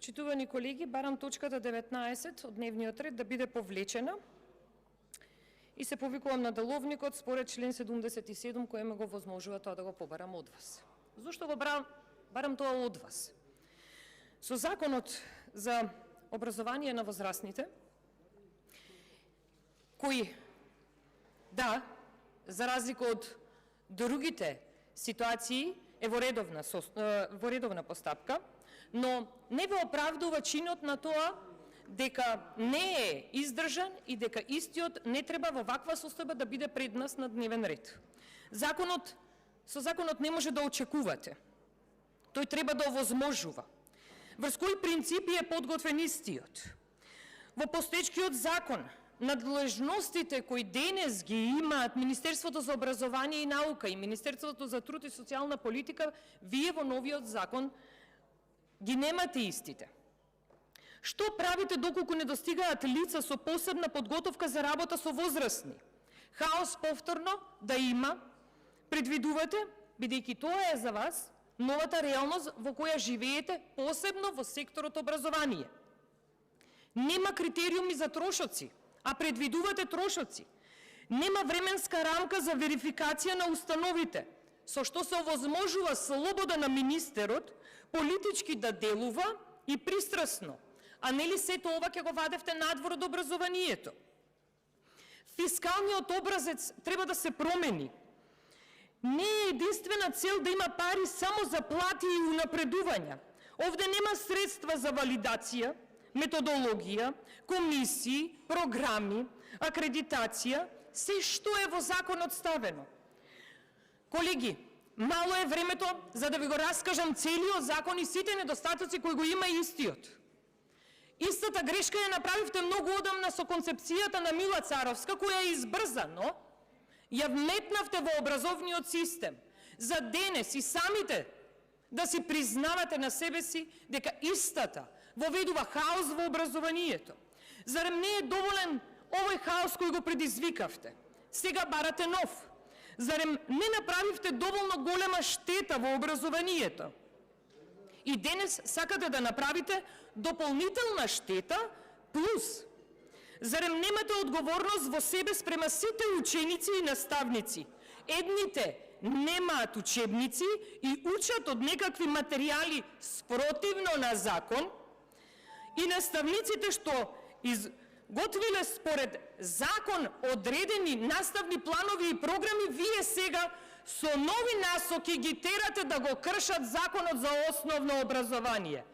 Почитувани колеги, барам точката 19 од дневниот ред да биде повлечена и се повикувам на деловникот според член 77 кој ме го возможува тоа да го побарам од вас. Зошто го барам тоа од вас? Со законот за образование на возрастните, кој, да, за разлика од другите ситуации, е во редовна постапка, но не ве оправдува чинот на тоа дека не е издржан и дека истиот не треба во ваква состојба да биде пред нас на дневен ред. Со законот не може да очекувате. Тој треба да овозможува. Врз кои принципи е подготвен истиот? Во постоечкиот закон, надлежностите кои денес ги имаат Министерството за образование и наука и Министерството за труд и социјална политика, вие во новиот закон ги немате истите. Што правите доколку не достигаат лица со посебна подготовка за работа со возрастни? Хаос повторно да има, предвидувате, бидејќи тоа е за вас новата реалност во која живеете, посебно во секторот образование. Нема критериуми за трошоци, а предвидувате трошоци. Нема временска рамка за верификација на установите, со што се овозможува слобода на министерот политички да делува и пристрасно, а нели сето ова ќе го вадевте надвор од образованието. Фискалниот образец треба да се промени. Не е единствена цел да има пари само за плати и унапредувања. Овде нема средства за валидација, методологија, комисии, програми, акредитација, се што е во законот ставено. Колеги, мало е времето за да ви го раскажам целиот закон и сите недостатоци кои го има истиот. Истата грешка ја направивте многу одамна со концепцијата на Мила Царовска, која избрзано ја вметнавте во образовниот систем. За денес и самите да си признавате на себе си дека истата воведува хаос во образованието. Зарем не е доволен овој хаос кој го предизвикавте? Сега барате нов. Зарем не направивте доволно голема штета во образованието? И денес сакате да направите дополнителна штета плюс. Зарем немате одговорност во себе спрема сите ученици и наставници? Едните немаат учебници и учат од некакви материјали спротивно на закон, и наставниците што изготвиле според закон одредени наставни планови и програми, вие сега со нови насоки ги терате да го кршат законот за основно образование.